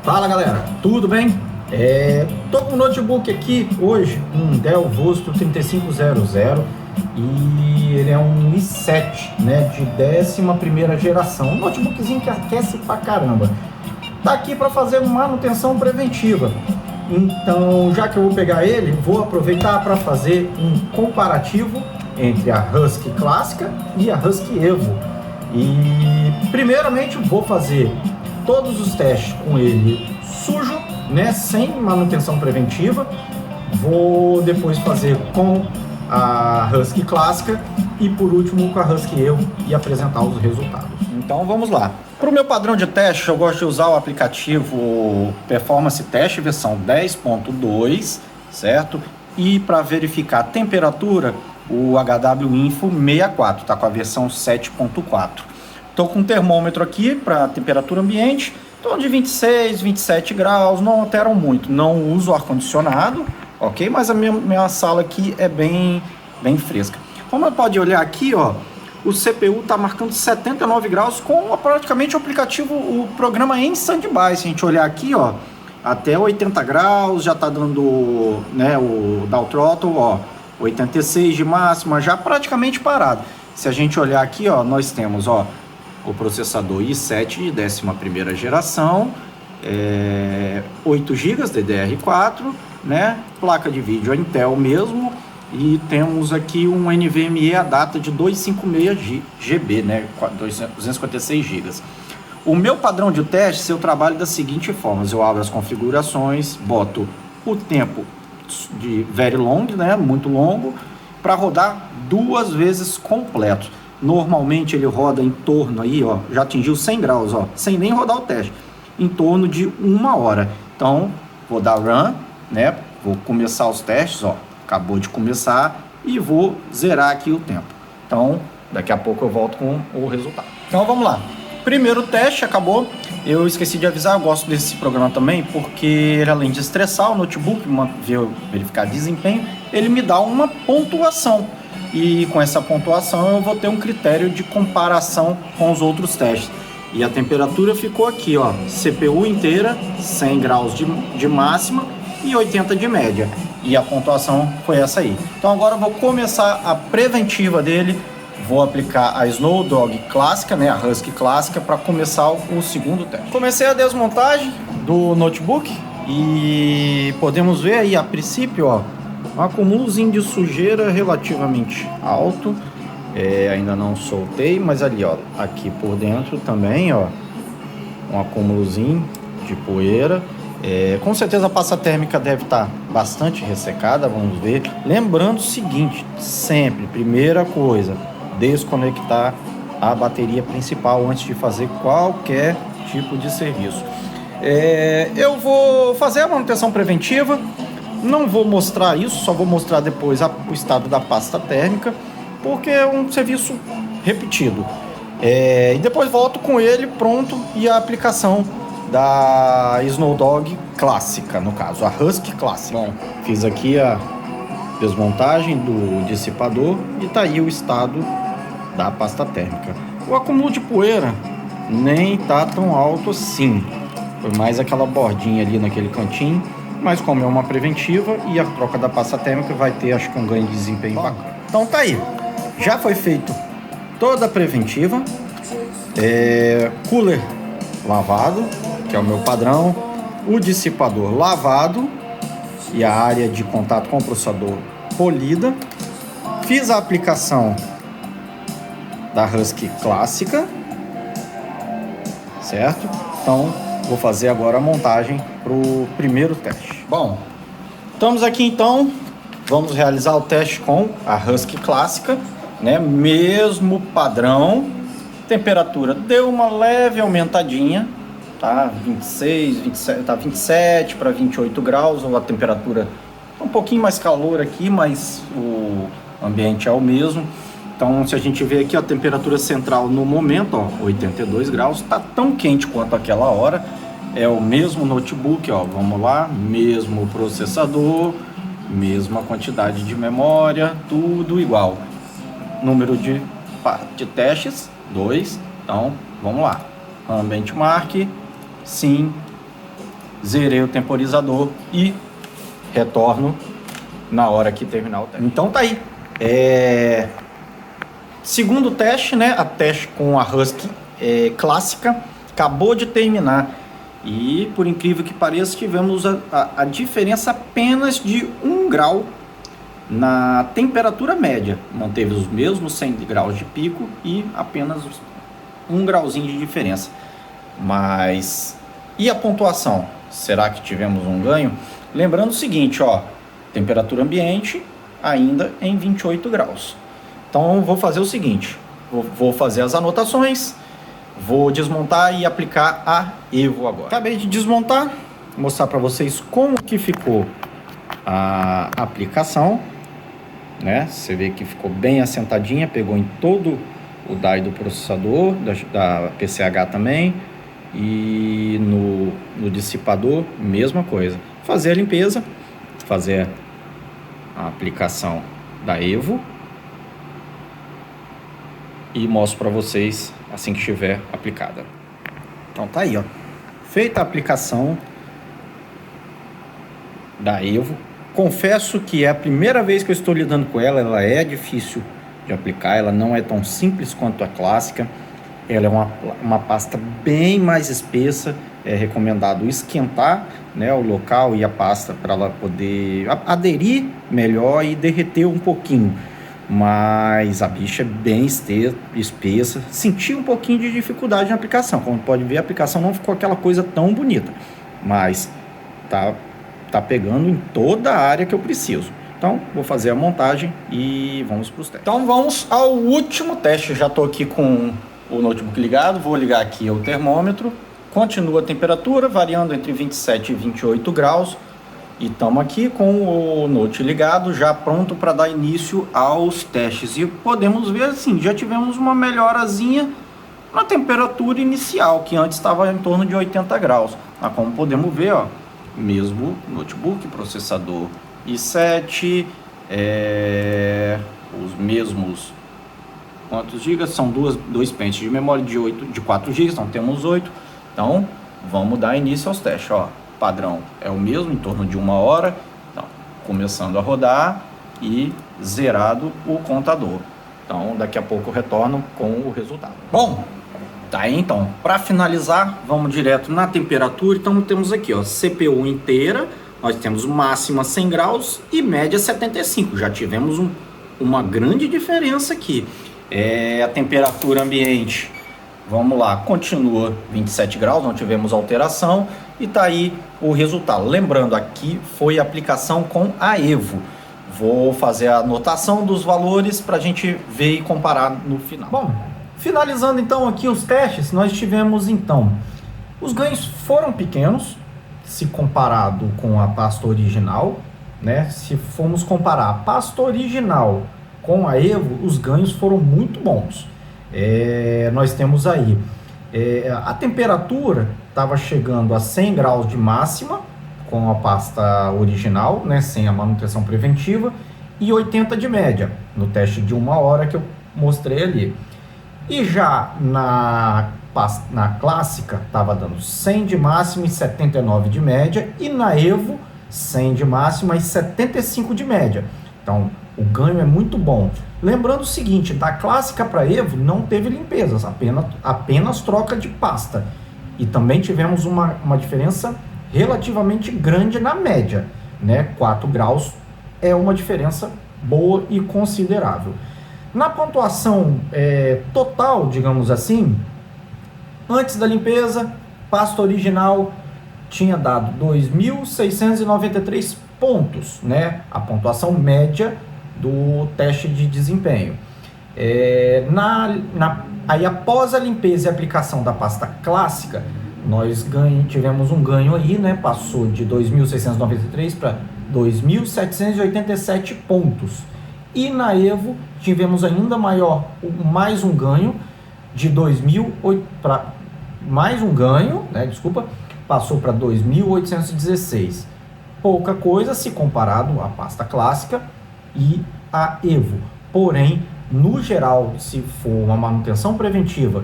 Fala galera, tudo bem? Tô com um notebook aqui hoje, um Dell Vostro 3500 e ele é um i7, né, de 11ª geração, um notebookzinho que aquece pra caramba. Tá aqui para fazer manutenção preventiva. Então, já que eu vou pegar ele, vou aproveitar para fazer um comparativo entre a Husky clássica e a Husky Evo. E primeiramente vou fazer todos os testes com ele sujo, né, sem manutenção preventiva. Vou depois fazer com a Husky clássica e por último com a Husky Evo e apresentar os resultados. Então vamos lá. Para o meu padrão de teste, eu gosto de usar o aplicativo Performance Test versão 10.2, certo? E para verificar a temperatura, o HW Info 64, tá com a versão 7.4. Estou com um termômetro aqui para temperatura ambiente, então de 26, 27 graus, não alteram muito. Não uso ar-condicionado, ok? Mas a minha sala aqui é bem fresca. Como você pode olhar aqui, ó, o CPU está marcando 79 graus com praticamente o aplicativo, o programa em standby. Se a gente olhar aqui, ó, até 80 graus já está dando, né, o down throttle, ó, 86 de máxima, já praticamente parado. Se a gente olhar aqui, ó, nós temos, ó, o processador i7 de 11ª geração, 8 GB DDR4, né, placa de vídeo Intel mesmo. E temos aqui um NVMe ADATA de 256 GB, né, 256 GB. O meu padrão de teste, eu trabalho da seguinte forma: eu abro as configurações, boto o tempo de very long, né, muito longo, para rodar 2 vezes completo. Normalmente ele roda em torno aí, ó, já atingiu 100 graus, ó, sem nem rodar o teste, em torno de 1 hora. Então vou dar run, né, vou começar os testes, ó. Acabou de começar e vou zerar aqui o tempo. Então, daqui a pouco eu volto com o resultado. Então, vamos lá. Primeiro teste acabou. Eu esqueci de avisar, eu gosto desse programa também, porque ele, além de estressar o notebook, verificar desempenho, ele me dá uma pontuação. E com essa pontuação eu vou ter um critério de comparação com os outros testes. E a temperatura ficou aqui, ó, CPU inteira, 100 graus de máxima e 80 de média. E a pontuação foi essa aí. Então agora eu vou começar a preventiva dele. Vou aplicar a Snow Dog clássica, né, a Husky clássica, para começar o segundo teste. Comecei a desmontagem do notebook e podemos ver aí a princípio, ó, um acúmulozinho de sujeira relativamente alto. Ainda não soltei, mas ali, ó, aqui por dentro também, ó, um acúmulozinho de poeira. Com certeza a pasta térmica deve estar bastante ressecada, vamos ver. Lembrando o seguinte, sempre, primeira coisa, desconectar a bateria principal antes de fazer qualquer tipo de serviço. Eu vou fazer a manutenção preventiva, não vou mostrar isso, só vou mostrar depois o estado da pasta térmica, porque é um serviço repetido. E depois volto com ele pronto e a aplicação da Snow Dog clássica, no caso, a Husky clássica. Bom, fiz aqui a desmontagem do dissipador e tá aí o estado da pasta térmica. O acúmulo de poeira nem tá tão alto assim, foi mais aquela bordinha ali naquele cantinho, mas como é uma preventiva e a troca da pasta térmica vai ter, acho que, um ganho de desempenho bacana. Então tá aí, já foi feito toda a preventiva, cooler lavado, que é o meu padrão, o dissipador lavado e a área de contato com o processador polida. Fiz a aplicação da Husky clássica, certo? Então vou fazer agora a montagem para o primeiro teste. Bom, estamos aqui então, vamos realizar o teste com a Husky clássica, né? Mesmo padrão, temperatura deu uma leve aumentadinha, tá? 26, 27, tá 27 para 28 graus, a temperatura um pouquinho mais calor aqui, mas o ambiente é o mesmo. Então, se a gente vê aqui a temperatura central no momento, ó, 82 graus, tá tão quente quanto aquela hora. É o mesmo notebook, ó, vamos lá, mesmo processador, mesma quantidade de memória, tudo igual. Número de testes, 2. Então, vamos lá. Benchmark, sim, zerei o temporizador e retorno na hora que terminar o teste. Então tá aí. Segundo teste, né? A teste com a Husky clássica acabou de terminar. E por incrível que pareça, tivemos a diferença apenas de 1 grau na temperatura média. Manteve os mesmos 100 graus de pico e apenas 1 grauzinho de diferença. Mas e a pontuação? Será que tivemos um ganho? Lembrando o seguinte, ó, temperatura ambiente ainda em 28 graus. Então vou fazer o seguinte, vou fazer as anotações, vou desmontar e aplicar a Evo agora. Acabei de desmontar, vou mostrar para vocês como que ficou a aplicação, né? Você vê que ficou bem assentadinha, pegou em todo o die do processador, da PCH também, e no dissipador, mesma coisa. Fazer a limpeza, fazer a aplicação da Evo e mostro para vocês assim que estiver aplicada. Então tá aí, ó, feita a aplicação da Evo. Confesso que é a primeira vez que eu estou lidando com ela, ela é difícil de aplicar, ela não é tão simples quanto a clássica. Ela é uma pasta bem mais espessa, é recomendado esquentar, né, o local e a pasta para ela poder aderir melhor e derreter um pouquinho. Mas a bicha é bem espessa, senti um pouquinho de dificuldade na aplicação. Como pode ver, a aplicação não ficou aquela coisa tão bonita, mas tá pegando em toda a área que eu preciso. Então vou fazer a montagem e vamos para os testes. Então vamos ao último teste. Já estou aqui com o notebook ligado, vou ligar aqui o termômetro. Continua a temperatura variando entre 27 e 28 graus. E estamos aqui com o Note ligado, já pronto para dar início aos testes. E podemos ver assim, já tivemos uma melhorazinha na temperatura inicial, que antes estava em torno de 80 graus. Mas como podemos ver, ó, mesmo notebook, processador i7, os mesmos, quantos gigas? São dois pentes de memória de 4 gigas, então temos 8. Então vamos dar início aos testes, ó. Padrão é o mesmo, em torno de 1 hora. Então, começando a rodar e zerado o contador. Então, daqui a pouco eu retorno com o resultado. Bom, tá aí então. Para finalizar, vamos direto na temperatura. Então, temos aqui, ó, CPU inteira. Nós temos máxima 100 graus e média 75. Já tivemos uma grande diferença aqui. A temperatura ambiente, vamos lá, continua 27 graus, não tivemos alteração. E tá aí o resultado. Lembrando, aqui foi a aplicação com a Evo. Vou fazer a anotação dos valores para a gente ver e comparar no final. Bom, finalizando então aqui os testes, nós tivemos então, os ganhos foram pequenos, se comparado com a pasta original, né? Se formos comparar a pasta original com a Evo, os ganhos foram muito bons. Nós temos aí a temperatura estava chegando a 100 graus de máxima com a pasta original, né, sem a manutenção preventiva, e 80 de média no teste de 1 hora que eu mostrei ali. E já na clássica estava dando 100 de máxima e 79 de média, e na Evo 100 de máxima e 75 de média. Então o ganho é muito bom. Lembrando o seguinte, da clássica para Evo não teve limpezas, apenas troca de pasta. E também tivemos uma diferença relativamente grande na média, né? 4 graus é uma diferença boa e considerável. Na pontuação total, digamos assim, antes da limpeza, pasta original tinha dado 2.693 pontos, né? A pontuação média do teste de desempenho. Aí após a limpeza e aplicação da pasta clássica, nós tivemos um ganho aí, né? Passou de 2.693 para 2.787 pontos. E na Evo tivemos ainda mais um ganho de passou para 2.816. Pouca coisa se comparado à pasta clássica e a Evo. Porém, no geral, se for uma manutenção preventiva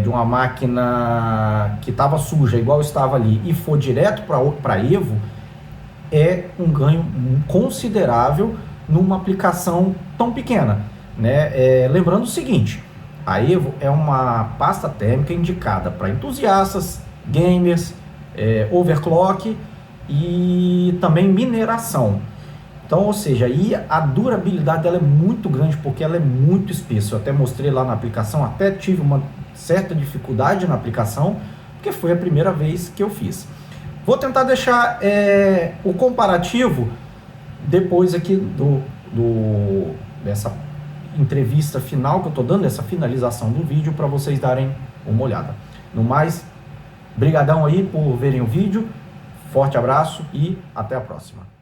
de uma máquina que estava suja, igual estava ali, e for direto para Evo, é um ganho considerável numa aplicação tão pequena, né? Lembrando o seguinte, a Evo é uma pasta térmica indicada para entusiastas, gamers, overclock e também mineração. Então, ou seja, aí a durabilidade dela é muito grande, porque ela é muito espessa. Eu até mostrei lá na aplicação, até tive uma certa dificuldade na aplicação, porque foi a primeira vez que eu fiz. Vou tentar deixar o comparativo depois aqui dessa entrevista final que eu estou dando, essa finalização do vídeo, para vocês darem uma olhada. No mais, brigadão aí por verem o vídeo, forte abraço e até a próxima.